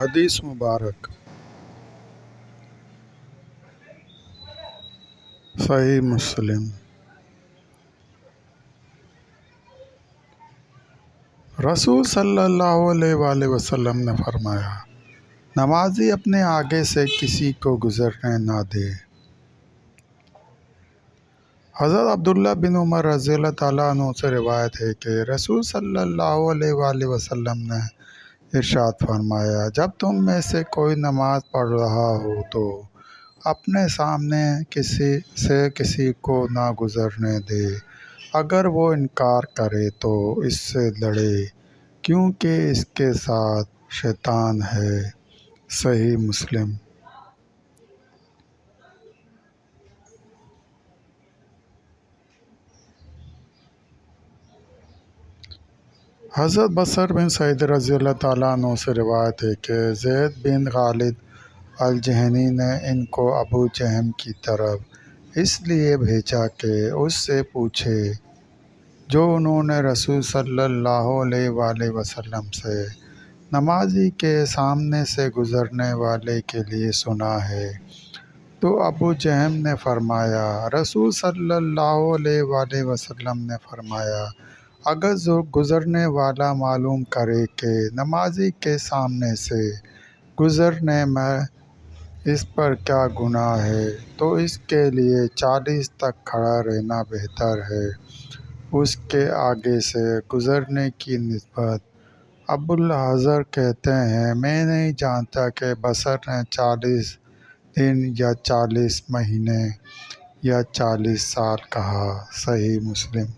حدیث مبارک صحیح مسلم۔ رسول صلی اللہ علیہ وآلہ وسلم نے فرمایا، نمازی اپنے آگے سے کسی کو گزرنے نہ دے۔ حضرت عبداللہ بن عمر رضی اللہ تعالیٰ عنہ سے روایت ہے کہ رسول صلی اللہ علیہ وآلہ وسلم نے ارشاد فرمایا، جب تم میں سے کوئی نماز پڑھ رہا ہو تو اپنے سامنے کسی کو نہ گزرنے دے، اگر وہ انکار کرے تو اس سے لڑے، کیونکہ اس کے ساتھ شیطان ہے۔ صحیح مسلم۔ حضرت بصر بن سعید رضی اللہ تعالیٰ عنہ سے روایت ہے کہ زید بن خالد الجہنی نے ان کو ابو جہم کی طرف اس لیے بھیجا کہ اس سے پوچھے جو انہوں نے رسول صلی اللہ علیہ وآلہ وسلم سے نمازی کے سامنے سے گزرنے والے کے لیے سنا ہے۔ تو ابو جہم نے فرمایا، رسول صلی اللہ علیہ وآلہ وسلم نے فرمایا، اگر گزرنے والا معلوم کرے کہ نمازی کے سامنے سے گزرنے میں اس پر کیا گناہ ہے تو اس کے لیے 40 تک کھڑا رہنا بہتر ہے، اس کے آگے سے گزرنے کی نسبت۔ ابو الحضر کہتے ہیں، میں نہیں جانتا کہ بصر نے 40 دن یا 40 مہینے یا 40 سال کہا۔ صحیح مسلم۔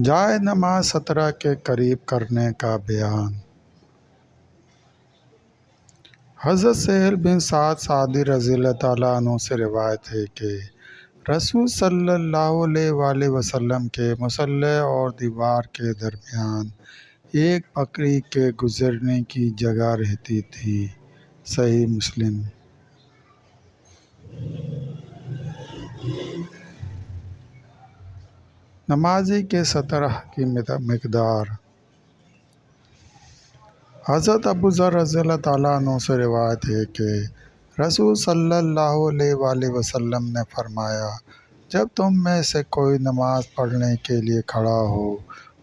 جائے نماز سترہ کے قریب کرنے کا بیان۔ حضرت سہل بن سعد ساعدی رضی اللہ تعالیٰ عنہ سے روایت ہے کہ رسول صلی اللہ علیہ وآلہ وسلم کے مصلی اور دیوار کے درمیان ایک بکری کے گزرنے کی جگہ رہتی تھی۔ صحیح مسلم۔ نمازی کے سترہ کی مقدار۔ حضرت ابو ذر رضی اللہ تعالیٰ عنہ سے روایت ہے کہ رسول صلی اللہ علیہ وآلہ وسلم نے فرمایا، جب تم میں سے کوئی نماز پڑھنے کے لیے کھڑا ہو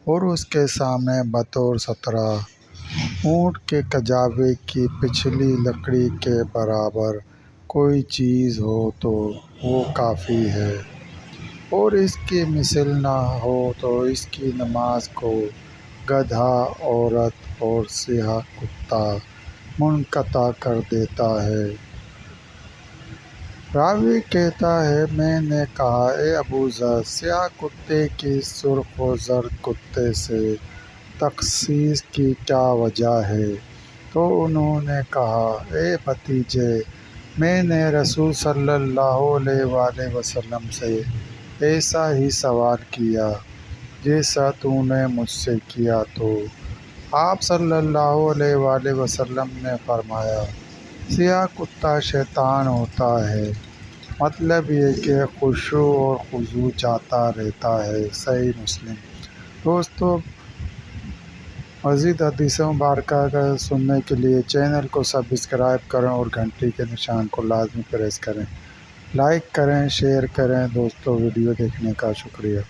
اور اس کے سامنے بطور 17 اونٹ کے کجاوے کی پچھلی لکڑی کے برابر کوئی چیز ہو تو وہ کافی ہے، اور اس کی مثل نہ ہو تو اس کی نماز کو گدھا، عورت اور سیاہ کتا منقطع کر دیتا ہے۔ راوی کہتا ہے، میں نے کہا، اے ابو ذر، سیاہ کتے کی سرخ و زرد کتے سے تخصیص کی کیا وجہ ہے؟ تو انہوں نے کہا، اے بھتیجے، میں نے رسول صلی اللہ علیہ وآلہ وسلم سے ایسا ہی سوال کیا جیسا تو نے مجھ سے کیا، تو آپ صلی اللہ علیہ وآلہ وسلم نے فرمایا، سیاہ کتا شیطان ہوتا ہے، مطلب یہ کہ خشوع اور خضوع جاتا رہتا ہے۔ صحیح مسلم۔ دوستو، مزید حدیث مبارکہ کا سننے کے لیے چینل کو سبسکرائب کریں اور گھنٹی کے نشان کو لازمی پریس کریں۔ لائک کریں، شیئر کریں۔ دوستو، ویڈیو دیکھنے کا شکریہ۔